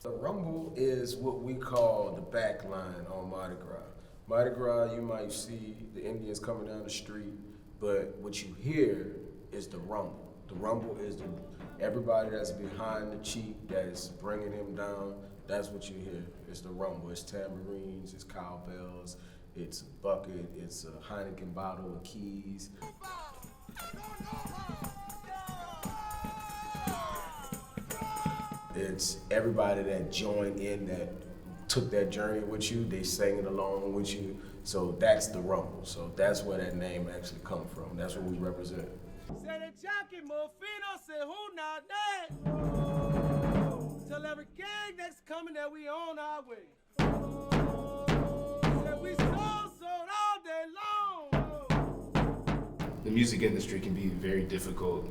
The rumble is what we call the back line on Mardi Gras. Mardi Gras, you might see the Indians coming down the street, but what you hear is the rumble. The rumble is everybody that's behind the chief that is bringing him down. That's what you hear. It's the rumble. It's tambourines, it's cowbells, it's a bucket, it's a Heineken bottle of keys. It's everybody that joined in, that took that journey with you, they sang it along with you. So that's the rumble. So that's where that name actually comes from. That's what we represent. Tell every gang that's coming that we on our way. Said we sold all day long. The music industry can be a very difficult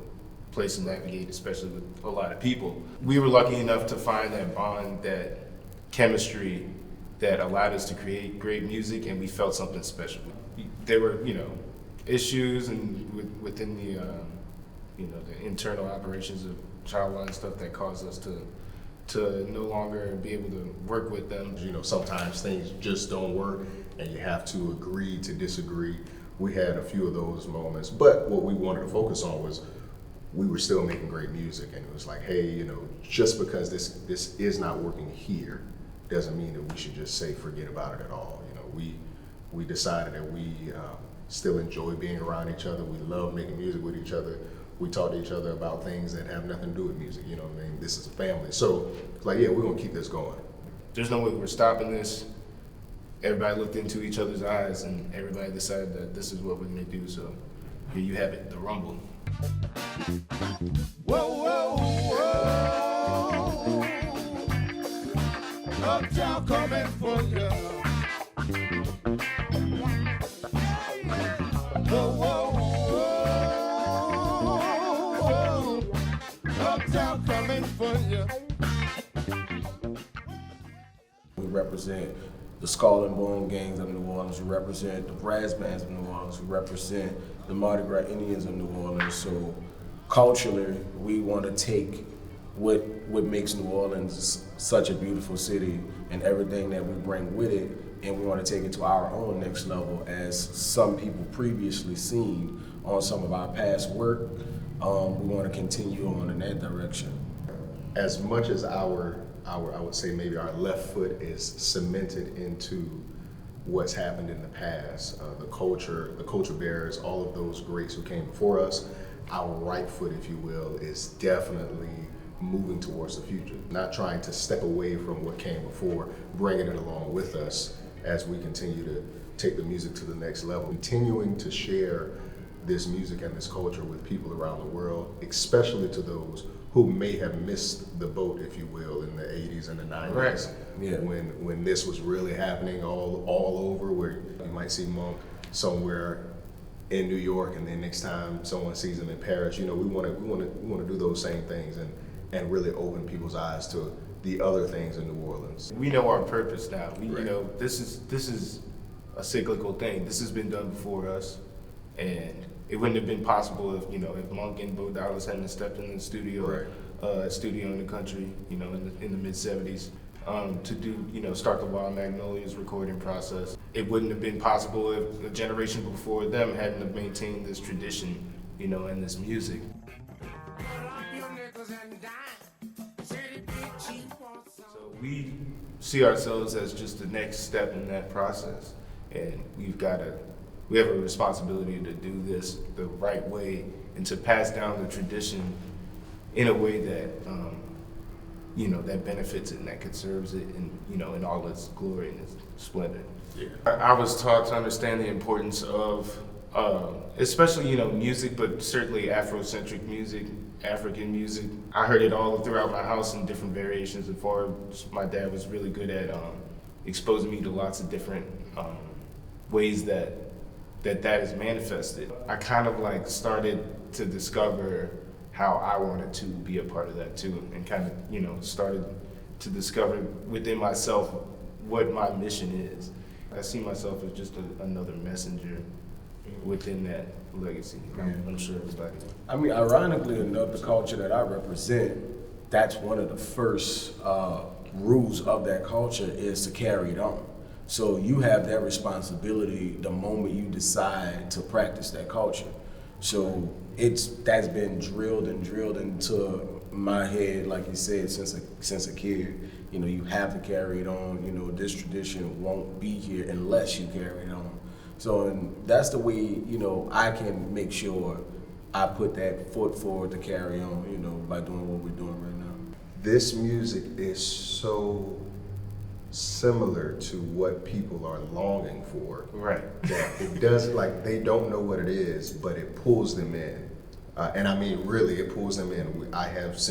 place to navigate, especially with a lot of people. We were lucky enough to find that bond, that chemistry that allowed us to create great music, and we felt something special. There were, issues and within the, the internal operations of Cha Wa and stuff that caused us to no longer be able to work with them. Sometimes things just don't work and you have to agree to disagree. We had a few of those moments, but what we wanted to focus on was we were still making great music, and it was like, hey, just because this is not working here doesn't mean that we should just say forget about it at all. We decided that we still enjoy being around each other. We love making music with each other. We talk to each other about things that have nothing to do with music. This is a family. So it's like, yeah, we're gonna keep this going. There's no way we're stopping this. Everybody looked into each other's eyes, and everybody decided that this is what we're gonna do. So here you have it, the rumble. Whoa, whoa, whoa. Uptown coming for you. Whoa, whoa, whoa. Uptown coming for you. We represent the Skull and Bone gangs of New Orleans. We represent the brass bands of New Orleans. We represent the Mardi Gras Indians of New Orleans. So culturally, we want to take what makes New Orleans such a beautiful city and everything that we bring with it, and we want to take it to our own next level, as some people previously seen on some of our past work. We want to continue on in that direction. As much as our I would say maybe our left foot is cemented into what's happened in the past, the culture bearers, all of those greats who came before us, our right foot, if you will, is definitely moving towards the future. Not trying to step away from what came before, bringing it along with us as we continue to take the music to the next level. Continuing to share this music and this culture with people around the world, especially to those who may have missed the boat, if you will, in the 80s and the 90s. Right. Yeah. When this was really happening all over, where you might see Monk somewhere in New York, and then next time someone sees him in Paris, we want to do those same things and really open people's eyes to the other things in New Orleans. We know our purpose now. Right. This is a cyclical thing. This has been done before us, and it wouldn't have been possible if Monk and Bo Dallas hadn't stepped in the studio, right. Studio in the country, in the mid '70s, to do start the Wild Magnolias recording process. It wouldn't have been possible if the generation before them hadn't have maintained this tradition, and this music. So we see ourselves as just the next step in that process, and we have a responsibility to do this the right way and to pass down the tradition in a way that that benefits it and that conserves it in all its glory and its splendor. Yeah. I was taught to understand the importance of especially music, but certainly Afrocentric music, African music. I heard it all throughout my house in different variations and forms. My dad was really good at exposing me to lots of different ways that is manifested. I kind of started to discover how I wanted to be a part of that too, and kind of started to discover within myself what my mission is. I see myself as just another messenger within that legacy. I'm sure everybody. I mean, ironically enough, the culture that I represent, that's one of the first roots of that culture is to carry it on. So you have that responsibility the moment you decide to practice that culture. So that's been drilled into my head, like you said, since a kid. You know, you have to carry it on. You know, this tradition won't be here unless you carry it on. So and that's the way, you know, I can make sure I put that foot forward to carry on, you know, by doing what we're doing right now. This music is so similar to what people are longing for. Right. That it does, like, they don't know what it is, but it pulls them in. And I mean, really, it pulls them in.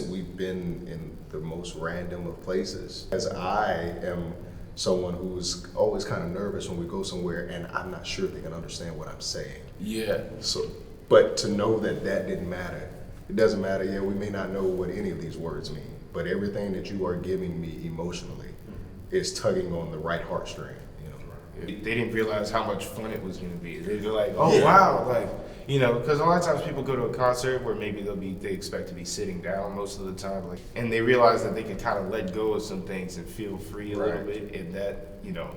We've been in the most random of places. As I am someone who's always kind of nervous when we go somewhere and I'm not sure they can understand what I'm saying. Yeah. So, but to know that didn't matter. It doesn't matter, yeah, we may not know what any of these words mean, but everything that you are giving me emotionally is tugging on the right heartstring, you know. They didn't realize how much fun it was going to be. They were like, oh, wow, like, you know, because a lot of times people go to a concert where maybe they expect to be sitting down most of the time, like, and they realize that they can kind of let go of some things and feel free a little bit, and that, you know,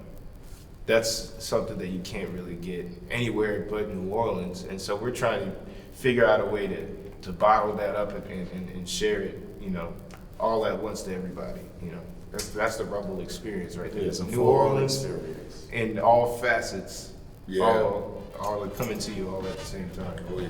that's something that you can't really get anywhere but New Orleans. And so we're trying to figure out a way to bottle that up and share it, you know, all at once to everybody, you know. That's the Rumble experience right there. It's a New Orleans experience. in all facets, Yeah. all coming to you all at the same time. Oh, yeah.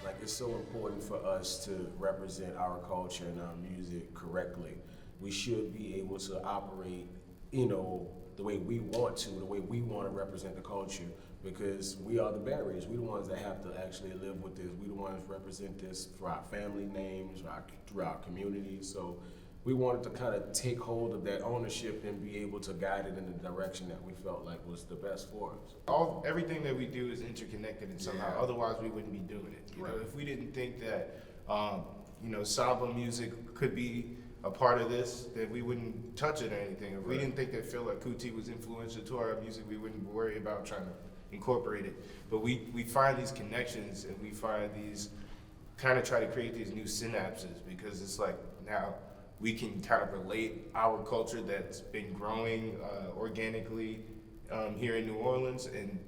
Like, it's so important for us to represent our culture and our music correctly. We should be able to operate, you know, the way we want to, the way we want to represent the culture, because we are the barriers. We're the ones that have to actually live with this. We're the ones that represent this for our family names, through our community. So we wanted to kind of take hold of that ownership and be able to guide it in the direction that we felt like was the best for us. Everything that we do is interconnected in somehow. Yeah. Otherwise, we wouldn't be doing it. You know, if we didn't think that, you know, samba music could be a part of this, then we wouldn't touch it or anything. If we didn't think that Fela Kuti was influential to our music, we wouldn't worry about trying to incorporate it. But we find these connections and we find these, kind of try to create these new synapses, because it's like now we can kind of relate our culture that's been growing organically here in New Orleans and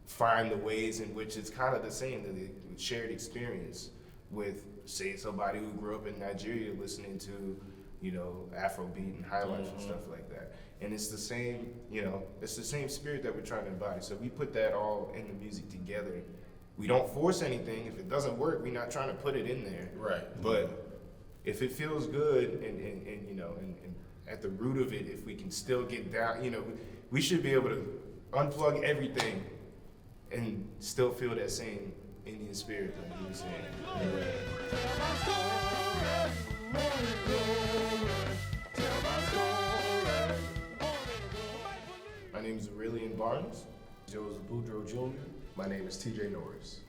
find the ways in which it's kind of the same, the shared experience with, say, somebody who grew up in Nigeria listening to, you know, Afrobeat and highlights and stuff like that. And it's the same, you know, it's the same spirit that we're trying to embody. So we put that all in the music together. We don't force anything. If it doesn't work, we're not trying to put it in there. Right. But if it feels good and you know, and at the root of it, if we can still get down, you know, we should be able to unplug everything and still feel that same Indian spirit that we were saying. My name is Aurelien Barnes. Joseph Boudreaux Jr. My name is TJ Norris.